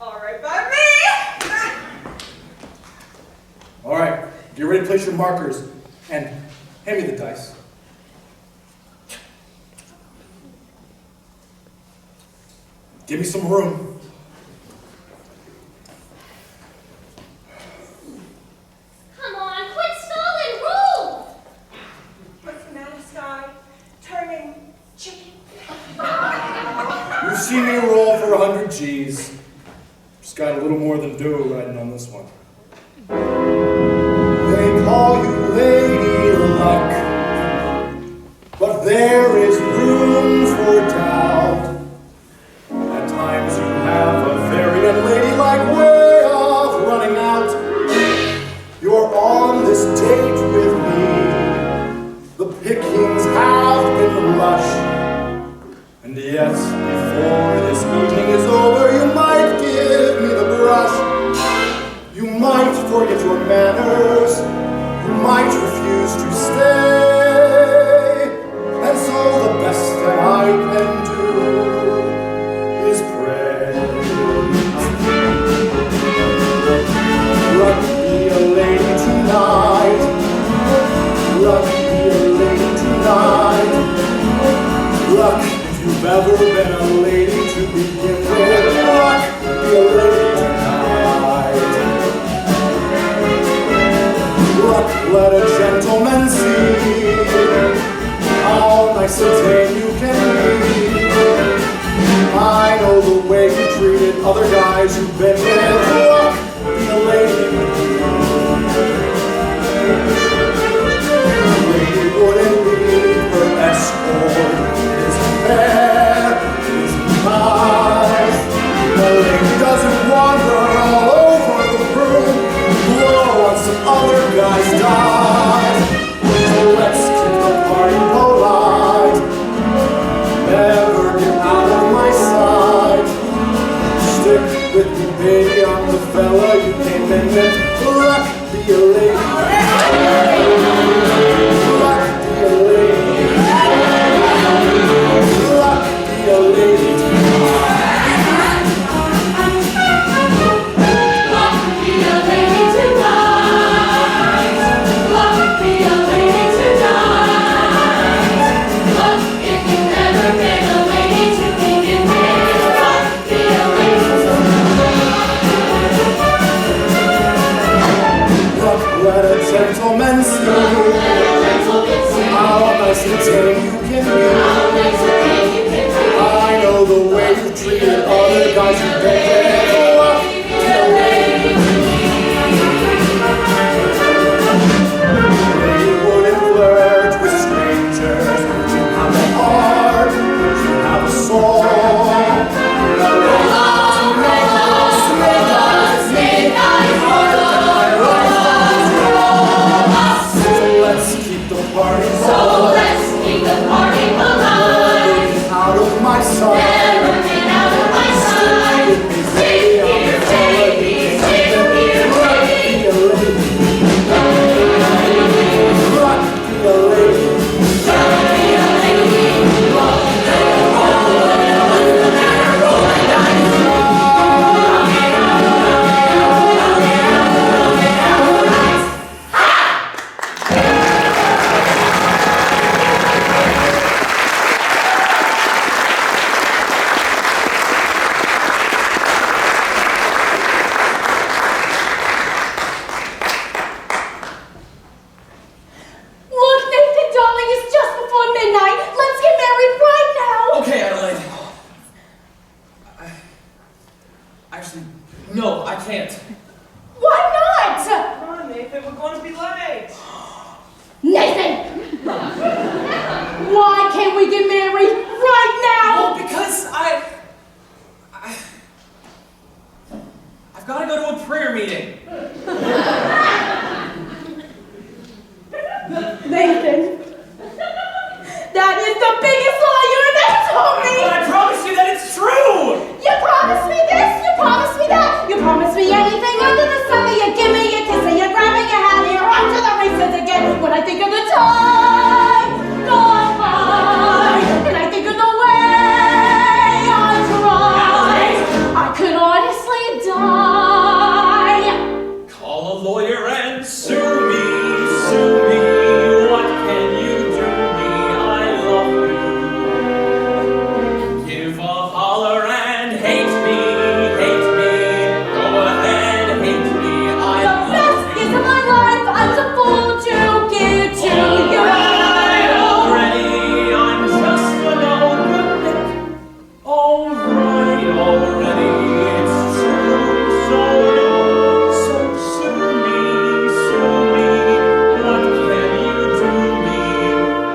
All right, by me! All right, get ready to place your markers and hand me the dice. Give me some room. Come on, quit stalling, roll! What's the matter, Sky? Turning chicken? You've seen me roll for 100 G's. Just got a little more than dough riding on this one. They call you Lady Luck, but there is room for doubt. At times you have a very unladylike way of running out. You're on this date with me. The pickings have been lush. And yet, before this evening is over, you might give me the brush. You might forget your manners. You might refuse to stay. And so the best that I can do is pray. Luck be a lady tonight. Luck be a lady tonight. Luck, if you've ever been a lady to begin with. Luck be a lady tonight. Luck, let a gentleman see how nice and tame you can be. I know the way you treated other guys you've been with. Luck, be a lady with me. The lady wouldn't leave her escort. His hair, his eyes. The lady doesn't wander all over the room, blow on some other guy's dime. So let's keep the party polite. Never get out of my sight. Stick with me, baby, I'm the fella you came in with. Luck be a lady. Luck be a lady. Luck be a lady. Let a gentleman see how nice and tame you can be. I know the way you treated other guys you've been with. Luck be a lady. Lady wouldn't flirt with strangers. You have a heart, you have a soul. Out of my sight. Never get out of my sight. Stay here, baby. Stay here, baby. Luck be a lady. Luck be a lady. Luck be a Actually, no, I can't. What? we're going to be late. Nathan! Why can't we get married right now? Well, because I've got to go to a prayer meeting. Nathan, that is the biggest lie you have ever told me! But I promise you that it's true! You promised me this, you promised me that, you promised me anything under the sun that you give me, you kiss me, you grab me, you hand me, you're off to the races again. When I think of the time gone by, and I think of the way I tried, I could honestly die. Call a lawyer and sue me, sue me. What can you do me? I love you. Give a holler and hate me, hate me. Go ahead, hate me. I The love best you. years of my life, I'm a fool to give to you. Already, I'm just an old good Nick. Already, it's true. So sue me, sue me. What can you do me?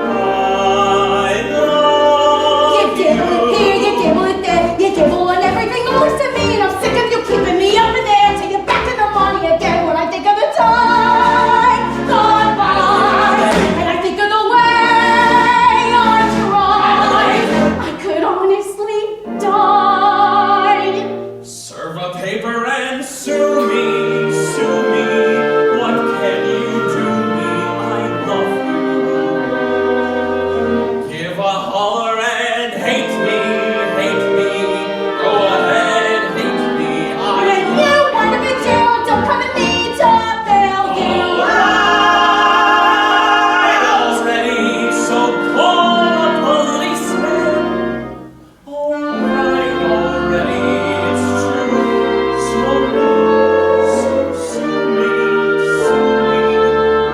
I love You gibble it here, you gibble it there, you gibble on everything always to me, and I'm sick of you keeping me up in there till you're back in the money again. When I think of the time gone by, and I think of the way I tried, I could honestly die. Serve a paper and sue me, sue me. What can you do me? I love you. Give a holler and hate me, hate me. Go ahead, hate me. I When you love want to be jailed, don't come at me to bail you. already, so call a policeman. Already, it's true. So sue me, sue me.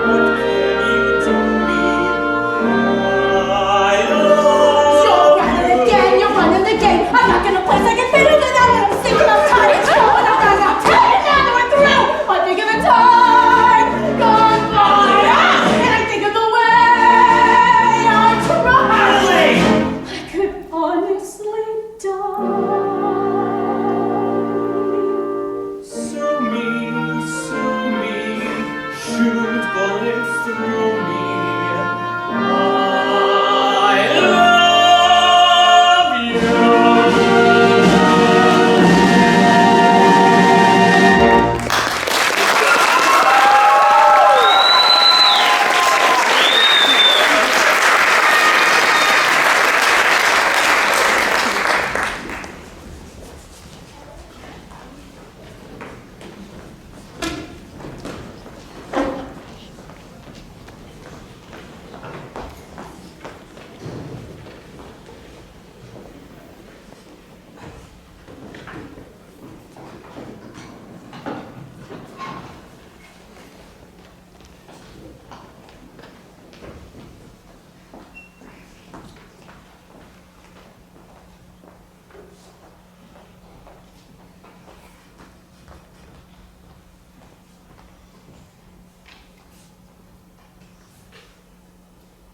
What can you do me? I You're love running you. again, you're running the game. I'm not gonna play second fiddle to that, and I'm sick and I'm tired of showing up, and I'm telling you now that we're through. I think of the time gone by, and I think of the way I tried. Natalie! I could honestly die. Sue me, shoot bullets through me. I love you.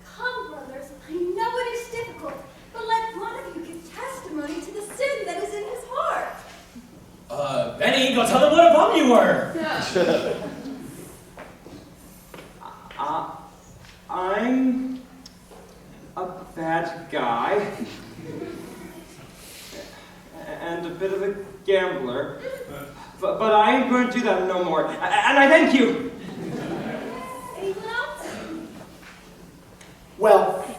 Come, brothers, I know it is difficult, but let one of you give testimony to the sin that is in his heart. Benny, go tell them what a bum you were. I'm a bad guy. And a bit of a gambler. But I ain't going to do that no more. And I thank you. Anyone else? Well, it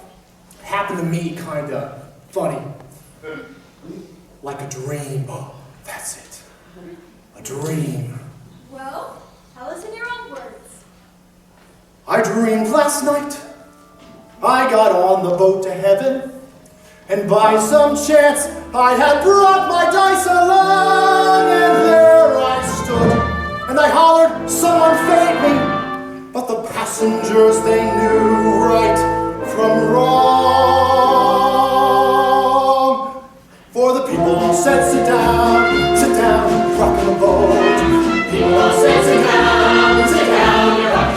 happened to me kinda funny. Like a dream. Oh, that's it. A dream. Well, tell us in your own words. I dreamed last night I got on the boat to heaven, and by some chance I had brought my dice along, and there I stood, and I hollered, someone fade me, but the passengers, they knew right from wrong. For the people all said, sit down, you're rocking the boat. People all said, sit down, you're rocking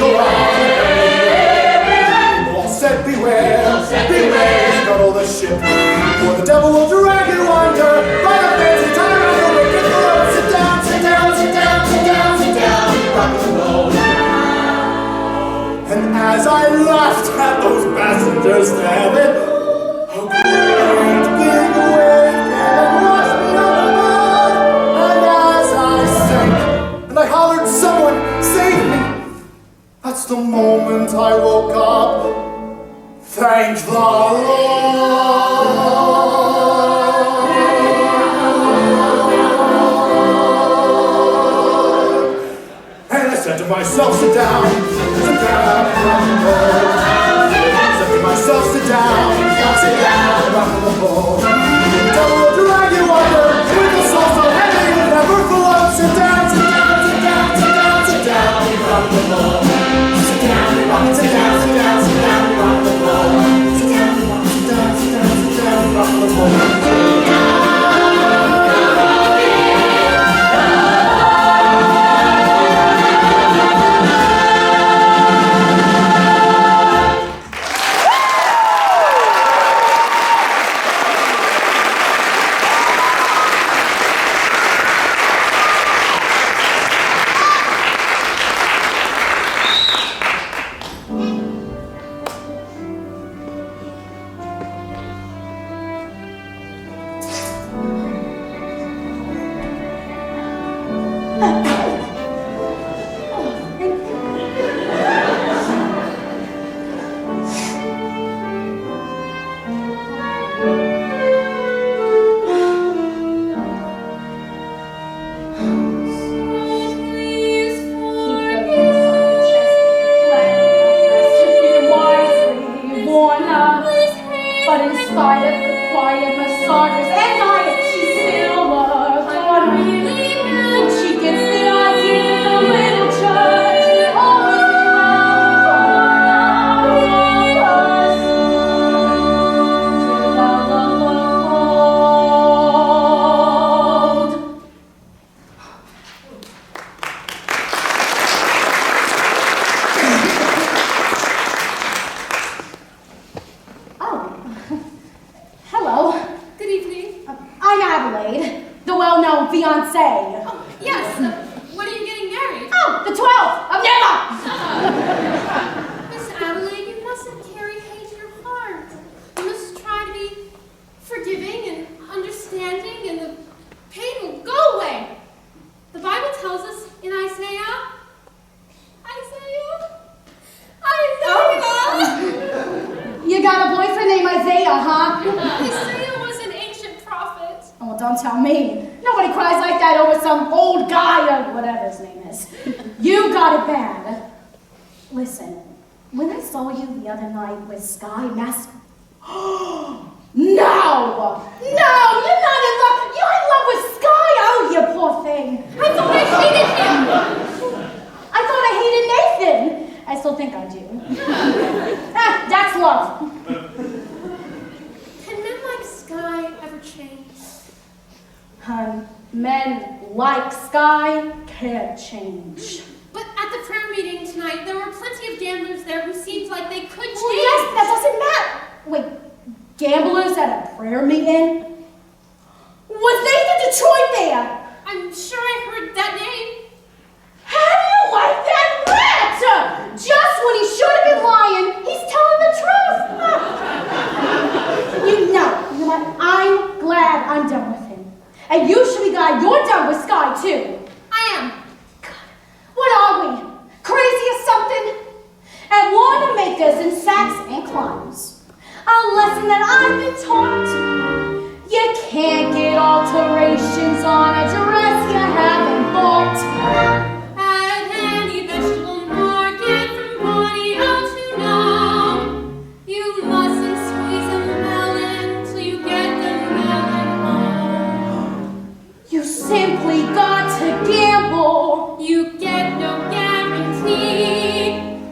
go round the bend. People all said beware, beware, scuttle the ship, for the devil will drag you under by the fancy time around the wicked road. Sit down, sit down, sit down, sit down, sit down, rock the boat. And as I laughed at those passengers to heaven, a great big wave came and washed me overboard. And as I sank, and I hollered, someone save me, that's the moment I woke up. Thank the Lord. And I said to myself, sit down, rock the boat. I said to myself, sit down, rock the boat. The devil will drag you under with a soul so heavy you'll never float. Sit down, sit down, sit down, sit down, sit down, rock the boat. Sit down, rock, sit down, sit down, sit down, rock the boat. Sit down, rock, sit down, sit down, sit down, rock the boat.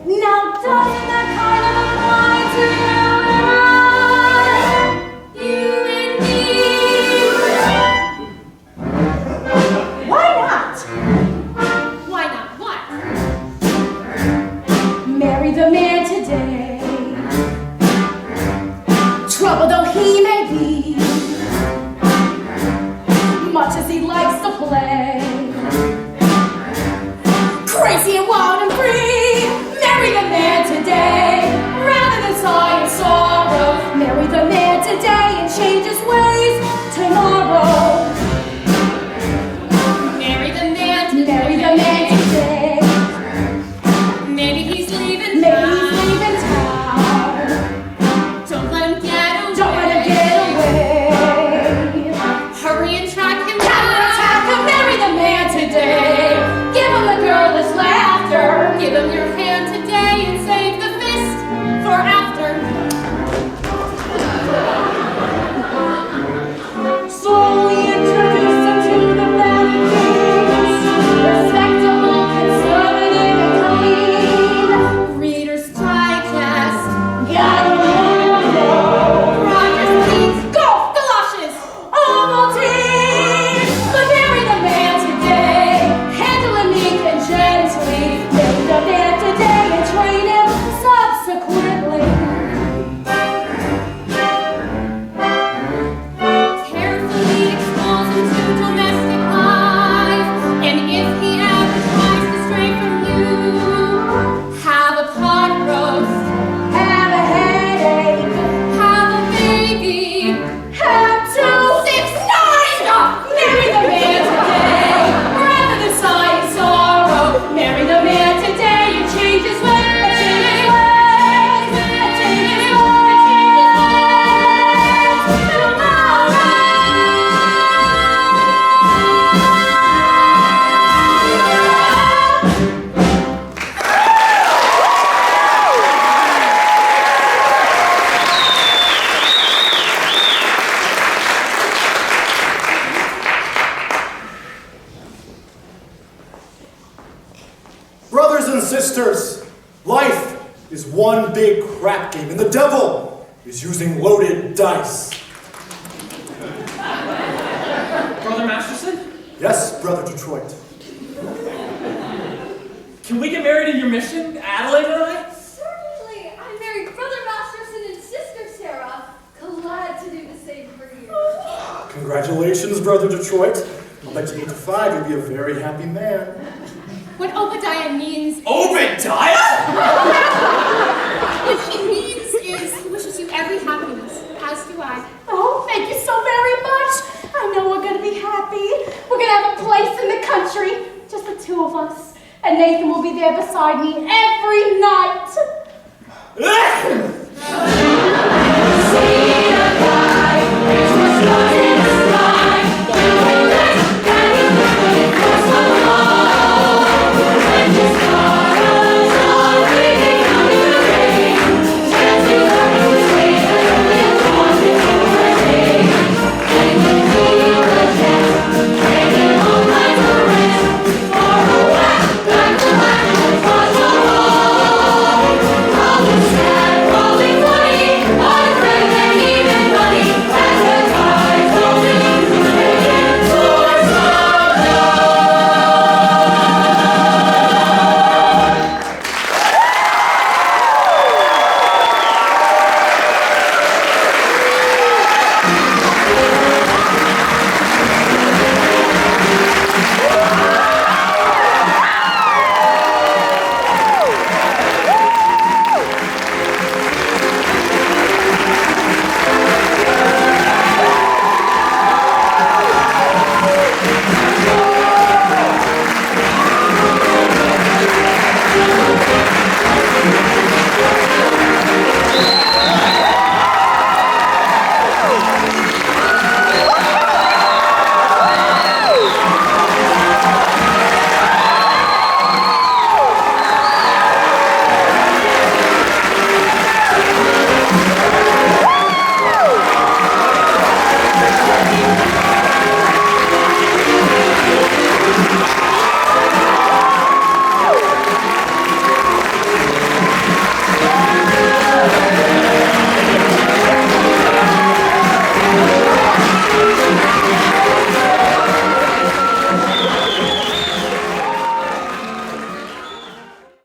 Now doesn't that kind of apply to you? the man today. Trouble though he may be, much as he likes to play, crazy and wild and free, marry the man today, rather than sigh and sorrow. Marry the man today and change his ways tomorrow. Marry the man today. Marry the man today. Maybe he's leaving Maybe town. he's leaving town. Don't let him get away. Don't let him get away. Hurry and track him Attack him, marry the man today. Give him the girlish laughter. Give him your hand today and save the fist for after. Slowly introduce him to the vanities. Respectable, conservative, and clean. Reader's Digest. Gotta know. Rogers, please. Go, galoshes. Ovaltine. But marry the man today. Handle him meek and gently. Marry the man today and train him subsequently. Carefully expose him to domestic life. And if he ever tries to stray from you, have a pot roast. Have a headache. Have a baby. Have 2, 6, 9. Marry the man today, rather than sigh and sorrow. Marry the man today and change his ways. Brothers and sisters, life is one big crap game, and the devil is using loaded dice. Brother Masterson, Yes, Brother Detroit. can we get married in your mission, Adelaide and I? Certainly. I married Brother Masterson and Sister Sarah. Glad to do the same for you. Congratulations, Brother Detroit. I'll bet you 8 to 5 you'll be a very happy man. What Obadiah means, Obadiah? what he means is he wishes you every happiness, as do I. Oh, thank you so very much. I know we're going to be happy. We're going to have a place in the country, just the 2 of us. And Nathan will be there beside me